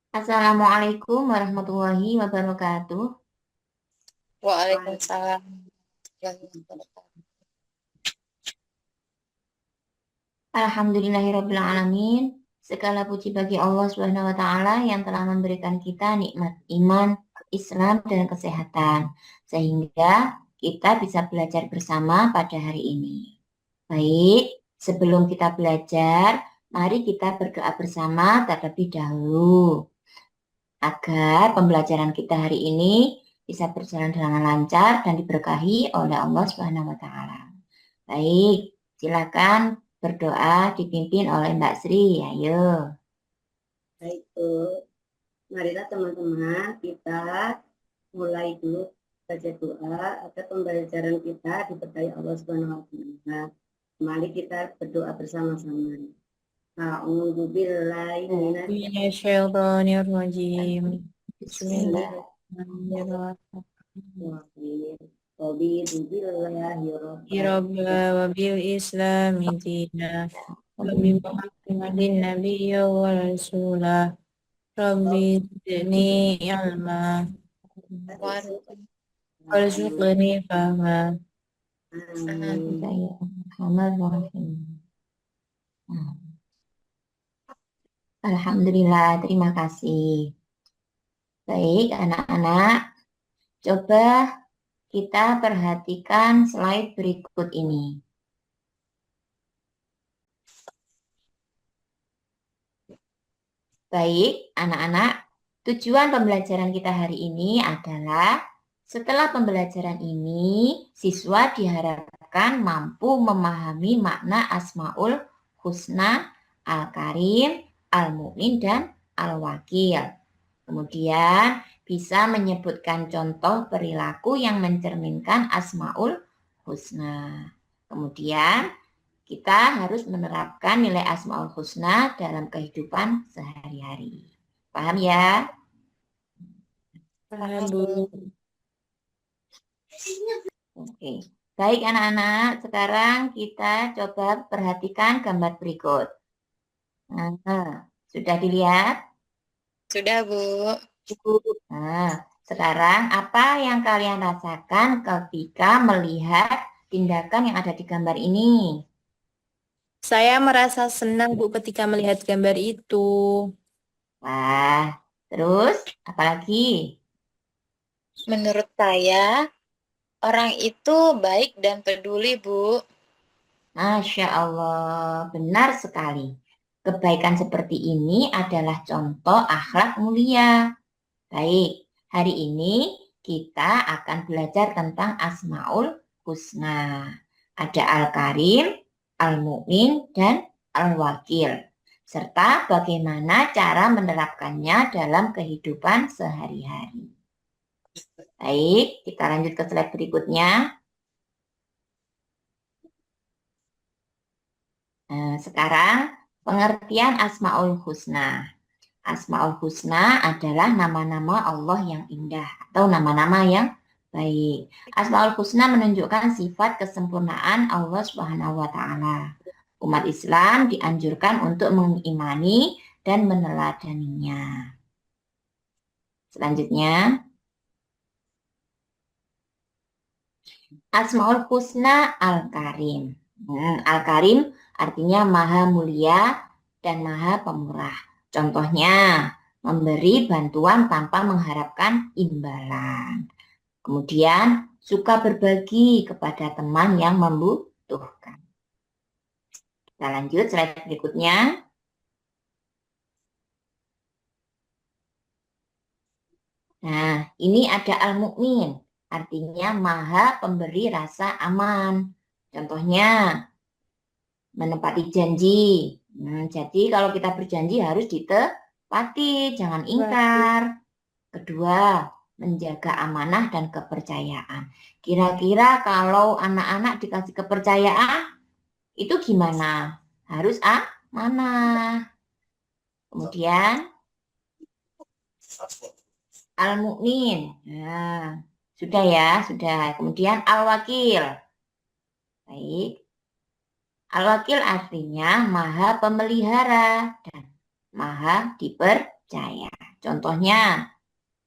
Assalamualaikum warahmatullahi wabarakatuh. Waalaikumsalam warahmatullahi wabarakatuh. Alhamdulillahirabbil alamin. Segala puji bagi Allah Subhanahu wa taala yang telah memberikan kita nikmat iman, Islam dan kesehatan sehingga kita bisa belajar bersama pada hari ini. Baik, sebelum kita belajar, mari kita berdoa bersama terlebih dahulu agar pembelajaran kita hari ini bisa berjalan dengan lancar dan diberkahi oleh Allah Subhanahu wa taala. Baik, silakan berdoa dipimpin oleh Mbak Sri. Ayo. Baik, Bu. Marilah teman-teman kita mulai dulu baca doa agar pembelajaran kita diberkahi Allah Subhanahu wa taala. Mari kita berdoa bersama-sama. A'udzu billahi Minasyaitonirrajim. Bismillah. minasyaitonir rajim. Billahi Irabba wa bil islami dina. Rabbi Muhammadin nabiyya wa rasulah. Rabbi zidni ilma. Warzuqni fahma. Alhamdulillah, terima kasih. Baik, anak-anak, coba kita perhatikan slide berikut ini. Baik, anak-anak, tujuan pembelajaran kita hari ini adalah setelah pembelajaran ini, siswa diharapkan mampu memahami makna Asmaul Husna, Al-Karim, Al-Mu'min, dan Al-Wakil. Kemudian bisa menyebutkan contoh perilaku yang mencerminkan Asmaul Husna. Kemudian kita harus menerapkan nilai Asmaul Husna dalam kehidupan sehari-hari. Paham ya? Paham, Bu. Oke. Baik anak-anak, sekarang kita coba perhatikan gambar berikut. Nah, sudah dilihat? Sudah, Bu. Nah, sekarang apa yang kalian rasakan ketika melihat tindakan yang ada di gambar ini? Saya merasa senang, Bu, ketika melihat gambar itu. Wah, terus apalagi? Menurut saya, orang itu baik dan peduli, Bu. Masya Allah, benar sekali. Kebaikan seperti ini adalah contoh akhlak mulia. Baik, hari ini kita akan belajar tentang Asmaul Husna. Ada Al-Karim, Al-Mu'min, dan Al-Wakil. Serta bagaimana cara menerapkannya dalam kehidupan sehari-hari. Baik, kita lanjut ke slide berikutnya. Nah, sekarang pengertian Asmaul Husna. Asmaul Husna adalah nama-nama Allah yang indah atau nama-nama yang baik. Asmaul Husna menunjukkan sifat kesempurnaan Allah Subhanahu wa taala. Umat Islam dianjurkan untuk mengimani dan meneladaninya. Selanjutnya, Asmaul Husna Al-Karim. Al-Karim artinya maha mulia dan maha pemurah. Contohnya, memberi bantuan tanpa mengharapkan imbalan. Kemudian, suka berbagi kepada teman yang membutuhkan. Kita lanjut slide berikutnya. Nah, ini ada Al-Mu'min, artinya maha pemberi rasa aman. Contohnya, menepati janji. Jadi kalau kita berjanji harus ditepati, jangan ingkar. Kedua, menjaga amanah dan kepercayaan. Kira-kira kalau anak-anak dikasih kepercayaan, itu gimana? Harus amanah. Kemudian, Al-Mu'min. Nah, sudah ya, sudah. Kemudian Al-Wakil. Baik. Al-Wakil artinya maha pemelihara dan maha dipercaya. Contohnya,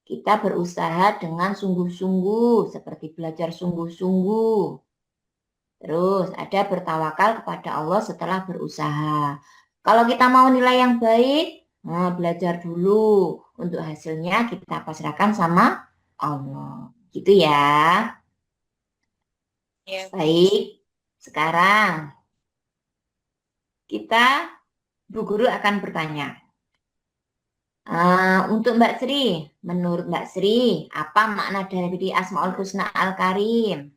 kita berusaha dengan sungguh-sungguh, seperti belajar sungguh-sungguh. Terus ada bertawakal kepada Allah setelah berusaha. Kalau kita mau nilai yang baik, belajar dulu. Untuk hasilnya kita pasrahkan sama Allah. Gitu ya. Ya, Baik, sekarang Bu Guru akan bertanya. Untuk Mbak Sri, menurut Mbak Sri, apa makna dari Asmaul Husna Al-Karim?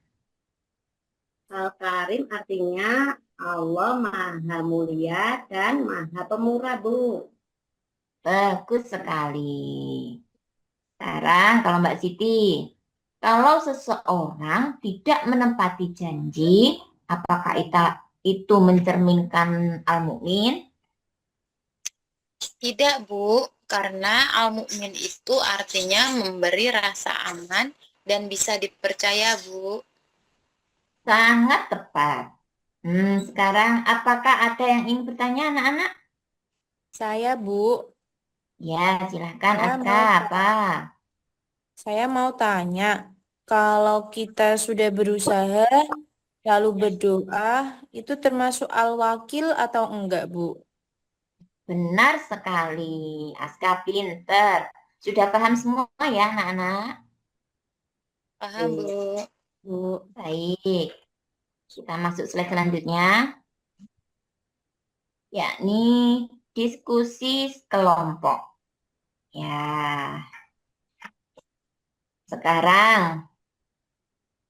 Al-Karim artinya Allah Maha Mulia dan Maha Pemurah, Bu. Bagus sekali. Sekarang kalau Mbak Siti, kalau seseorang tidak menempati janji, apakah itu mencerminkan al-mukmin? tidak, Bu, karena al-mu'min itu artinya memberi rasa aman dan bisa dipercaya, Bu. Sangat tepat. Sekarang apakah ada yang ingin bertanya anak-anak? Saya, Bu, Ya, silahkan saya Aska. mau Apa? saya mau tanya, kalau kita sudah berusaha lalu berdoa, itu termasuk al-wakil atau enggak, Bu? Benar sekali. Aska pinter. Sudah paham semua ya anak-anak? Paham, Bu? Bu, Baik. Kita masuk slide selanjutnya, yakni diskusi kelompok. Ya, sekarang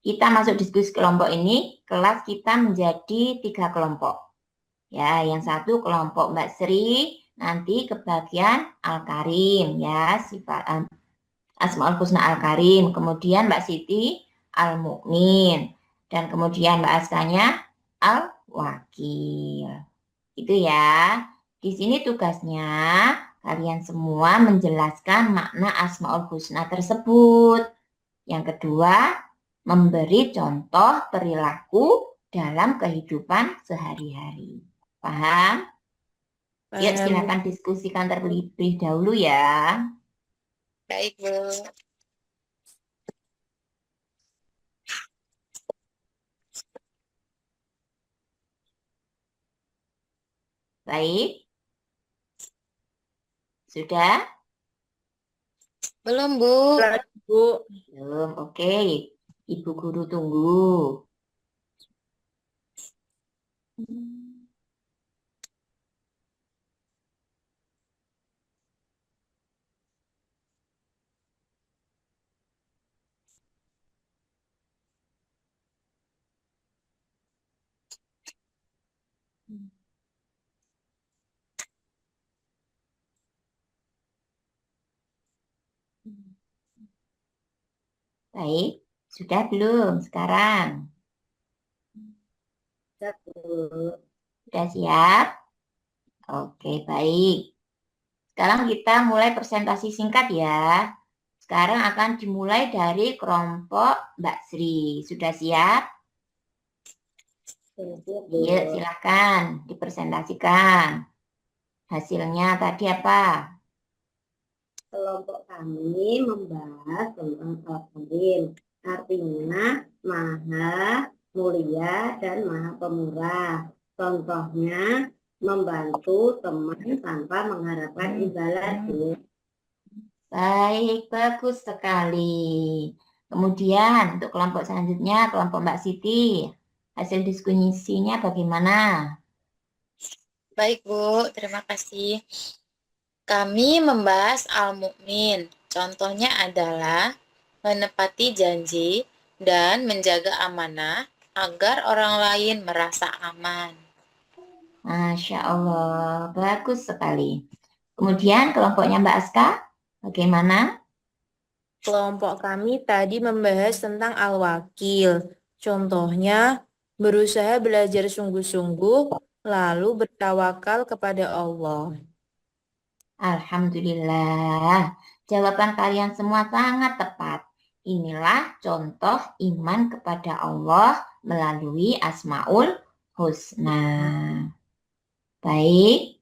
kita masuk diskusi kelompok ini, kelas kita menjadi 3 kelompok. Ya, yang satu kelompok Mbak Sri, nanti kebagian Al-Karim, ya, sifat Asmaul Husna Al-Karim. Kemudian Mbak Siti Al-Mu'min. Dan kemudian Mbak Askanya Al-Wakil. Itu ya. Di sini tugasnya kalian semua menjelaskan makna Asmaul Husna tersebut. Yang kedua, memberi contoh perilaku dalam kehidupan sehari-hari. Paham? Yuk paham. silakan diskusikan terlebih dahulu ya. Baik, Bu. Baik, sudah? Belum, Bu. Lagi, Bu. Belum, oke. Ibu guru tunggu. Baik, sudah belum sekarang? Satu. Sudah siap? Oke, baik. Sekarang kita mulai presentasi singkat ya. Sekarang akan dimulai dari kelompok Mbak Sri. Sudah siap? Siap, Bu. Yuk, silakan dipresentasikan. Hasilnya tadi apa? Kelompok kami membahas tentang Al-Karim. Artinya Maha Mulia dan Maha Pemurah. Contohnya membantu teman tanpa mengharapkan imbalan, Bu. Baik, bagus sekali. Kemudian untuk kelompok selanjutnya, kelompok Mbak Siti. Hasil diskusinya bagaimana? Baik, Bu. Terima kasih. Kami membahas al-mu'min. Contohnya adalah menepati janji dan menjaga amanah agar orang lain merasa aman. Masya Allah, bagus sekali. Kemudian kelompoknya Mbak Aska, bagaimana? Kelompok kami tadi membahas tentang al-wakil. Contohnya, berusaha belajar sungguh-sungguh, lalu bertawakal kepada Allah. Alhamdulillah, jawaban kalian semua sangat tepat. Inilah contoh iman kepada Allah melalui Asmaul Husna. Baik,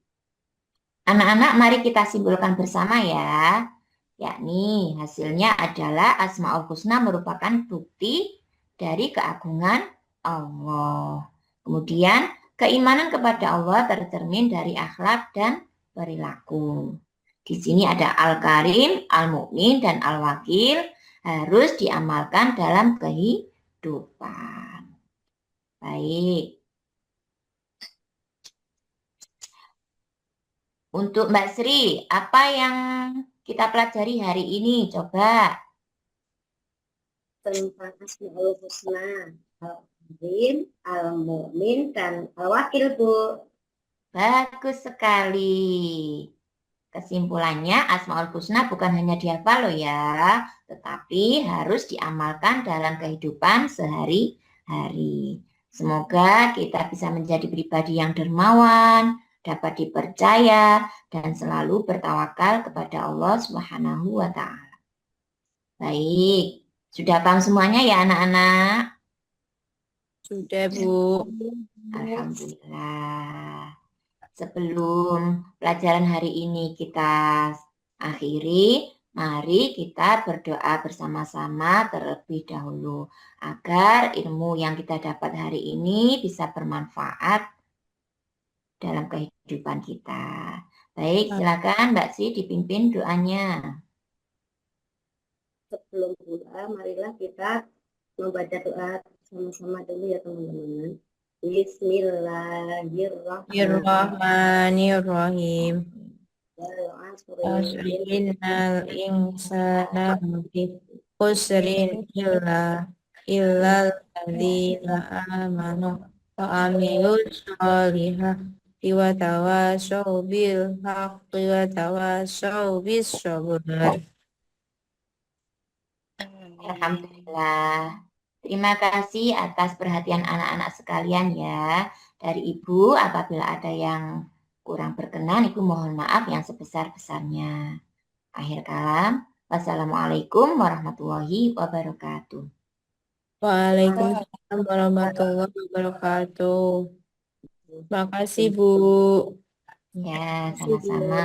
Anak-anak, mari kita simpulkan bersama ya. Yakni hasilnya adalah Asmaul Husna merupakan bukti dari keagungan Allah. Kemudian keimanan kepada Allah tercermin dari akhlak dan perilaku. Di sini ada Al-Karim, Al-Mu'min, dan Al-Wakil harus diamalkan dalam kehidupan. Baik. Untuk Mbak Sri, apa yang kita pelajari hari ini? Coba. Tentang Asmaul Husna, Al-Karim, Al-Mu'min, dan Al-Wakil, Bu. Bagus sekali. Kesimpulannya, Asmaul Husna bukan hanya dihafal loh ya, tetapi harus diamalkan dalam kehidupan sehari-hari. Semoga kita bisa menjadi pribadi yang dermawan, dapat dipercaya, dan selalu bertawakal kepada Allah Subhanahu wa Ta'ala. Baik, sudah paham semuanya ya anak-anak? Sudah, Bu. Alhamdulillah. Sebelum pelajaran hari ini kita akhiri, mari kita berdoa bersama-sama terlebih dahulu agar ilmu yang kita dapat hari ini bisa bermanfaat dalam kehidupan kita. Baik, silakan Mbak Sri dipimpin doanya. Sebelum doa, marilah kita membaca doa sama-sama dulu ya teman-teman. Bismillahirrahmanirrahim. Bismillahirrahmanirrahim. Innal insana lafi khusrin illal ladzina amanu wa amilus sholihati wa tawashaw bil haqqi wa tawashaw bis sabr. Alhamdulillah. Terima kasih atas perhatian anak-anak sekalian ya. Dari Ibu, apabila ada yang kurang berkenan, Ibu mohon maaf yang sebesar-besarnya. Akhir kalam, wassalamualaikum warahmatullahi wabarakatuh. Waalaikumsalam warahmatullahi wabarakatuh. Terima kasih, Bu. Ya, sama-sama.